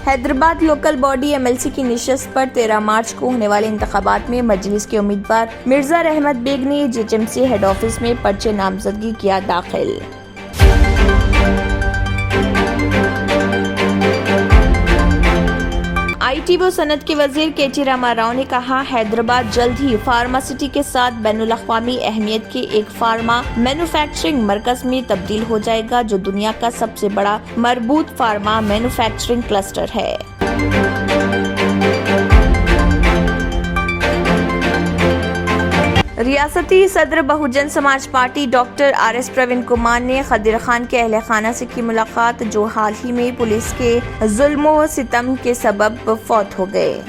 Hyderabad local body MLC की निशस्त पर 13 मार्च को होने वाले इंतखाबात में मजलिस के उम्मीदवार मिर्जा रहमत बेग ने जीएचएमसी हेड ऑफिस में पर्चे नामजदगी किया दाखिल। आईटी व सनत के वजीर केटी रामा राव ने कहा, हैदराबाद जल्द ही फार्मा सिटी के साथ बैनुल अक़वामी अहमियत के एक फार्मा मैन्युफैक्चरिंग मरकज में तब्दील हो जाएगा, जो दुनिया का सबसे बड़ा मरबूत फार्मा मैन्युफैक्चरिंग क्लस्टर है। रियासती सदर बहुजन समाज पार्टी डॉक्टर आरएस प्रवीण कुमार ने खदीर खान के अहले खाना से की मुलाकात, जो हाल ही में पुलिस के जुल्म व सितम के सबब फौत हो गए।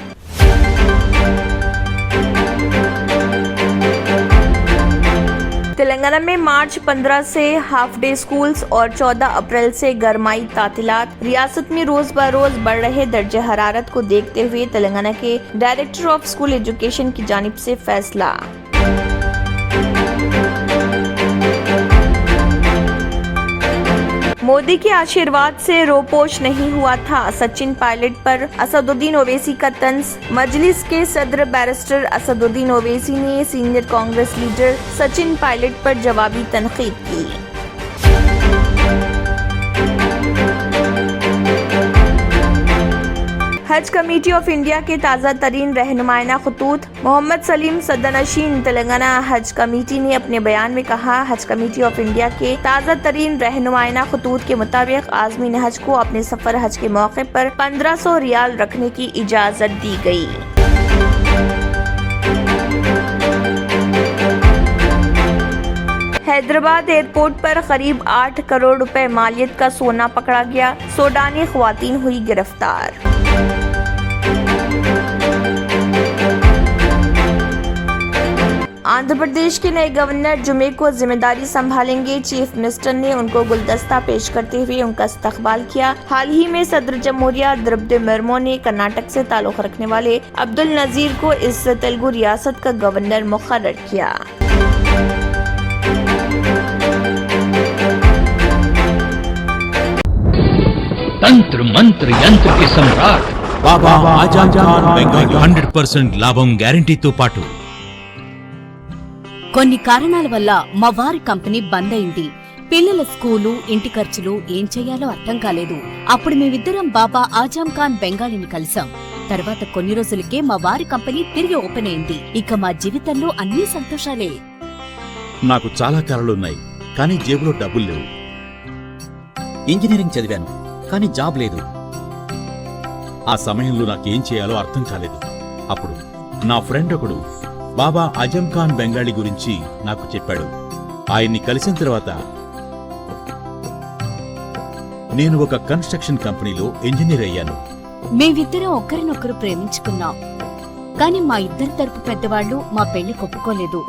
तेलंगाना में मार्च 15 से हाफ डे स्कूल्स और 14 अप्रैल से गरमाई तातीलात। रियासत में रोज बरोज बढ़ रहे दर्जे हरारत को देखते हुए तेलंगाना के डायरेक्टर ऑफ स्कूल एजुकेशन की जानिब से फैसला। मोदी के आशीर्वाद से रोपोश नहीं हुआ था, सचिन पायलट पर असदुद्दीन ओवैसी का तंज। मजलिस के सदर बैरिस्टर असदुद्दीन ओवैसी ने सीनियर कांग्रेस लीडर सचिन पायलट पर जवाबी तनकीद की। हज कमेटी ऑफ इंडिया के ताज़ा तरीन रहनुमाइना खतूत। मोहम्मद सलीम सदनशीन तेलंगाना हज कमेटी ने अपने बयान में कहा, हज कमेटी ऑफ इंडिया के ताज़ा तरीन रहनुमाइना खतूत के मुताबिक आज़मीन हज को अपने सफर हज के मौके पर 1500 रियाल रखने की इजाज़त दी गई। हैदराबाद एयरपोर्ट पर करीब 8 करोड़ रुपए मालियत का सोना पकड़ा गया, सूडानी ख्वातीन हुई गिरफ्तार। आंध्र प्रदेश के नए गवर्नर जुमे को जिम्मेदारी संभालेंगे। चीफ मिनिस्टर ने उनको गुलदस्ता पेश करते हुए उनका इस्तकबाल किया। हाल ही में सदर जमहूरिया द्रौपदी मुर्मू ने कर्नाटक से ताल्लुक रखने वाले अब्दुल नजीर को इस तेलुगु रियासत का गवर्नर मुकर्रर किया। तंत्र मंत्र यंत्र के सम्राट బాబా ఆజం ఖాన్ బెంగాలీ 100% లాభం గ్యారెంటీతో పాటు. కొన్ని కారణాల వల్ల మా వారి కంపెనీ బంద్ అయింది. పిల్లల స్కూలు, ఇంటి ఖర్చులు ఏం చెయ్యాలో అర్థం కాలేదు. అప్పుడు మేమిద్దరం బాబా ఆజం ఖాన్ బెంగాలీని కలిసాం. తర్వాత కొన్ని రోజులకే మా వారి కంపెనీ తిరిగి ఓపెన్ అయింది. ఇక మా జీవితంలో అన్ని సంతోషాలే. నాకు చాలా కలలున్నాయి, కానీ జేబులో డబ్బులు లేవు. ఇంజనీరింగ్ చదివాను, కానీ జాబ్ లేదు. ఆ సమయంలో నాకేం చేయాలో అర్థం కాలేదు. అప్పుడు నా ఫ్రెండ్ ఒకడు బాబా ఆజం ఖాన్ బెంగాలీ గురించి నాకు చెప్పాడు. ఆయన్ని కలిసిన తర్వాత నేను ఒక కన్స్ట్రక్షన్ కంపెనీలో ఇంజనీర్ అయ్యాను. మేమిద్దరం ఒకరినొకరు ప్రేమించుకున్నాం, కానీ మా ఇద్దరి తరపు పెద్దవాళ్లు మా పెళ్లి ఒప్పుకోలేదు.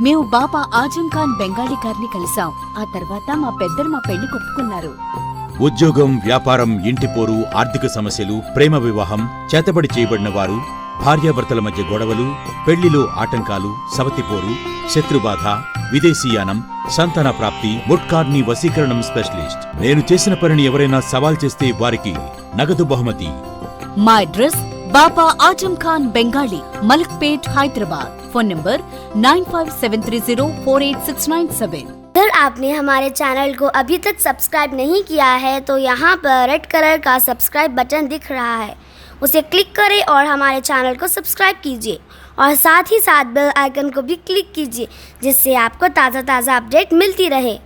మేము బాబా ఆజం ఖాన్ బెంగాలీ గారిని కలిసాం. ఆ తర్వాత మా పెద్దలు మా పెళ్లి ఒప్పుకున్నారు. ఉద్యోగం, వ్యాపారం, ఇంటి పోరు, ఆర్థిక సమస్యలు, ప్రేమ వివాహం, చేతబడి చేయబడిన వారు, భార్యాభర్తల మధ్య గొడవలు, పెళ్లిలో ఆటంకాలు, సవతిపోరు, శత్రుబాధ, విదేశీయానం, సంతాన ప్రాప్తి, ముట్కార్ని వశీకరణం స్పెషలిస్ట్. నేను చేసిన పనిని ఎవరైనా సవాల్ చేస్తే వారికి నగదు బహుమతి. మా address Baba Azam Khan Bengali, Malakpet, Hyderabad. Phone number 9573048697। अगर आपने हमारे चैनल को अभी तक सब्सक्राइब नहीं किया है तो यहाँ पर रेड कलर का सब्सक्राइब बटन दिख रहा है, उसे क्लिक करें और हमारे चैनल को सब्सक्राइब कीजिए और साथ ही साथ बेल आइकन को भी क्लिक कीजिए, जिससे आपको ताज़ा अपडेट मिलती रहे।